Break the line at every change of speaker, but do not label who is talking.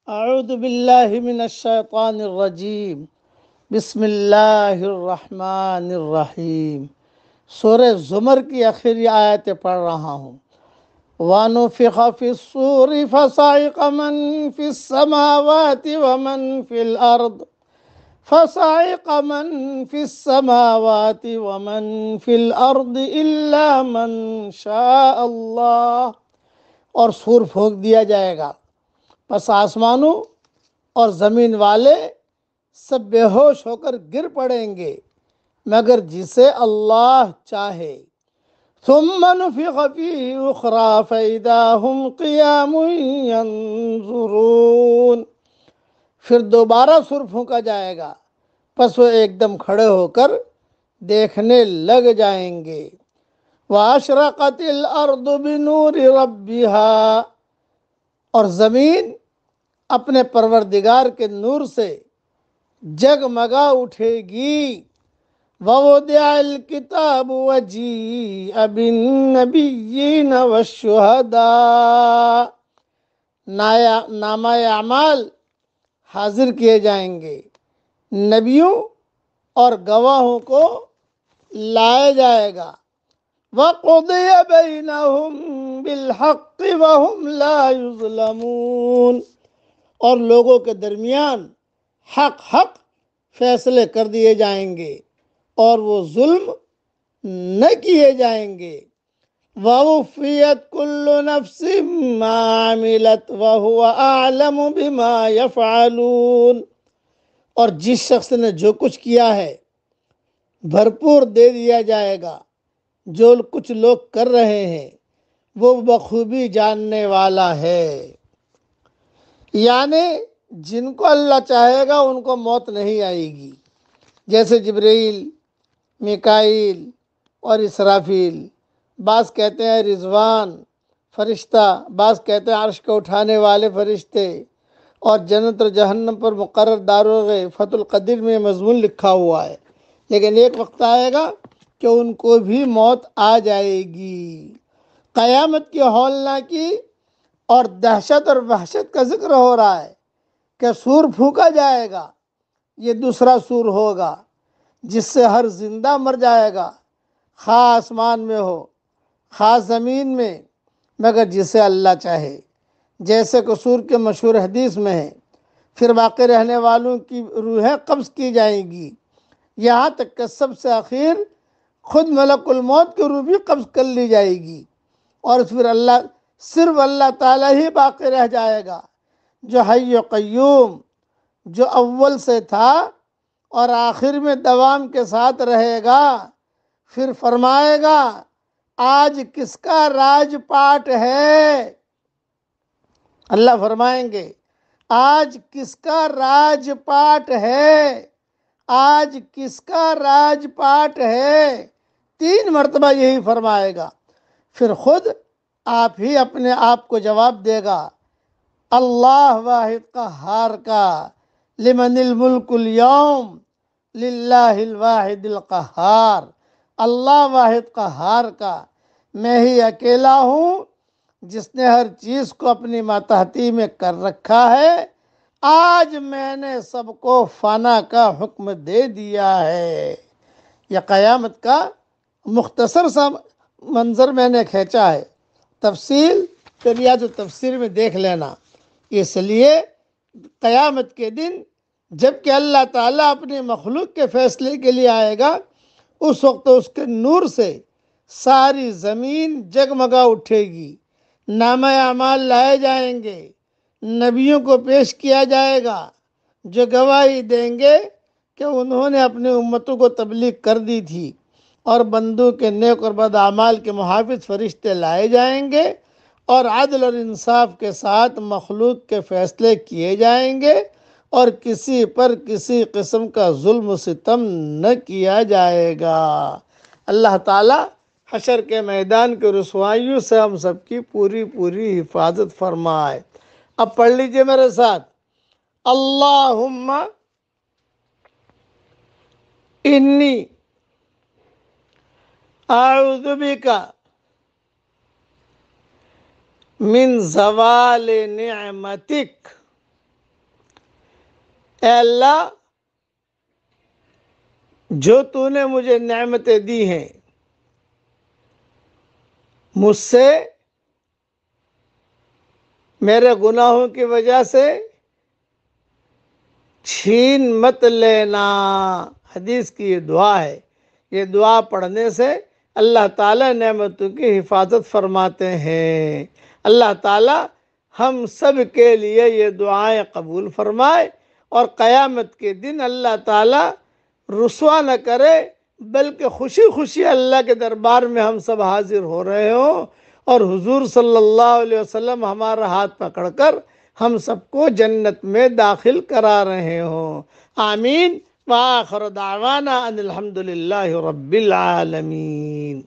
اعوذ باللہ من الشیطان الرجیم، بسم اللہ الرحمن الرحیم۔ سورہ زمر کی آخری آیتیں پڑھ رہا ہوں۔ وَنُفِخَ فِي الصُّورِ فَصَعِقَ مَن فِي السَّمَاوَاتِ وَمَن فِي الْأَرْضِ فَصَعِقَ مَن فِي السَّمَاوَاتِ وَمَن فِي الْأَرْضِ إِلَّا مَن شَاءَ اللہ، اور سور پھونک دیا جائے گا، پس آسمانوں اور زمین والے سب بے ہوش ہو کر گر پڑیں گے مگر جسے اللہ چاہے۔ ثم نفخ فیہ اخری فاذا ہم قیام ینظرون، پھر دوبارہ سر پھونکا جائے گا، پس وہ ایک دم کھڑے ہو کر دیکھنے لگ جائیں گے۔ واشرقت الارض بنور ربها، اور زمین اپنے پروردگار کے نور سے جگمگا اٹھے گی۔ ووضع الکتاب وجیء بالنبیین والشہداء، نامہ اعمال حاضر کیے جائیں گے، نبیوں اور گواہوں کو لائے جائے گا۔ وقضی بینہم بالحق وہم لا یظلمون، اور لوگوں کے درمیان حق فیصلے کر دیے جائیں گے اور وہ ظلم نہ کیے جائیں گے۔ وَوُفِّيَتْ كُلُّ نَفْسٍ مَّا عَمِلَتْ وَهُوَ أَعْلَمُ بِمَا يَفْعَلُونَ، اور جس شخص نے جو کچھ کیا ہے بھرپور دے دیا جائے گا، جو کچھ لوگ کر رہے ہیں وہ بخوبی جاننے والا ہے۔ یعنی جن کو اللہ چاہے گا ان کو موت نہیں آئے گی، جیسے جبرائیل، میکائیل اور اسرافیل، بعض کہتے ہیں رضوان فرشتہ، بعض کہتے ہیں عرش کو اٹھانے والے فرشتے، اور جنت اور جہنم پر مقرر داروغے۔ فتح القدیر میں مضمون لکھا ہوا ہے، لیکن ایک وقت آئے گا کہ ان کو بھی موت آ جائے گی۔ قیامت کی ہولناکی اور دہشت اور وحشت کا ذکر ہو رہا ہے کہ سور پھونکا جائے گا، یہ دوسرا سور ہوگا جس سے ہر زندہ مر جائے گا، خواہ آسمان میں ہو خواہ زمین میں، مگر جسے اللہ چاہے، جیسے کہ سور کے مشہور حدیث میں ہے۔ پھر باقی رہنے والوں کی روحیں قبض کی جائیں گی، یہاں تک کہ سب سے آخر خود ملک الموت کی روح بھی قبض کر لی جائے گی، اور پھر صرف اللہ تعالیٰ ہی باقی رہ جائے گا، جو حی و قیوم، جو اول سے تھا اور آخر میں دوام کے ساتھ رہے گا۔ پھر فرمائے گا آج کس کا راج پاٹ ہے، اللہ فرمائیں گے آج کس کا راج پاٹ ہے، آج کس کا راج پاٹ ہے، 3 مرتبہ یہی فرمائے گا۔ پھر خود آپ ہی اپنے آپ کو جواب دے گا، اللہ واحد قہار کا، لمن الملک اليوم، للہ الواحد القہار، اللہ واحد قہار کا، میں ہی اکیلا ہوں جس نے ہر چیز کو اپنی ماتحتی میں کر رکھا ہے، آج میں نے سب کو فنا کا حکم دے دیا ہے۔ یہ قیامت کا مختصر سا منظر میں نے کھینچا ہے، تفصیل پھر یا تو تفسیر میں دیکھ لینا۔ اس لیے قیامت کے دن جب کہ اللہ تعالیٰ اپنی مخلوق کے فیصلے کے لیے آئے گا، اس وقت اس کے نور سے ساری زمین جگمگا اٹھے گی، نامہ اعمال لائے جائیں گے، نبیوں کو پیش کیا جائے گا جو گواہی دیں گے کہ انہوں نے اپنی امتوں کو تبلیغ کر دی تھی، اور بندوں کے نیک اور بد اعمال کے محافظ فرشتے لائے جائیں گے، اور عدل اور انصاف کے ساتھ مخلوق کے فیصلے کیے جائیں گے، اور کسی پر کسی قسم کا ظلم و ستم نہ کیا جائے گا۔ اللہ تعالی حشر کے میدان کے رسوائیوں سے ہم سب کی پوری حفاظت فرمائے۔ اب پڑھ لیجئے میرے ساتھ، اللہم انی اعوذ بک من زوال نعمتک اے اللہ جو تو نے مجھے نعمتیں دی ہیں مجھ سے میرے گناہوں کی وجہ سے چھین مت لینا۔ حدیث کی یہ دعا ہے، یہ دعا پڑھنے سے اللہ تعالیٰ نعمتوں کی حفاظت فرماتے ہیں۔ اللہ تعالیٰ ہم سب کے لیے یہ دعائیں قبول فرمائے اور قیامت کے دن اللہ تعالیٰ رسوا نہ کرے، بلکہ خوشی خوشی اللہ کے دربار میں ہم سب حاضر ہو رہے ہوں اور حضور صلی اللہ علیہ وسلم ہمارا ہاتھ پکڑ کر ہم سب کو جنت میں داخل کرا رہے ہوں۔ آمین۔ وآخر دعوانا ان الحمد للہ رب العالمین۔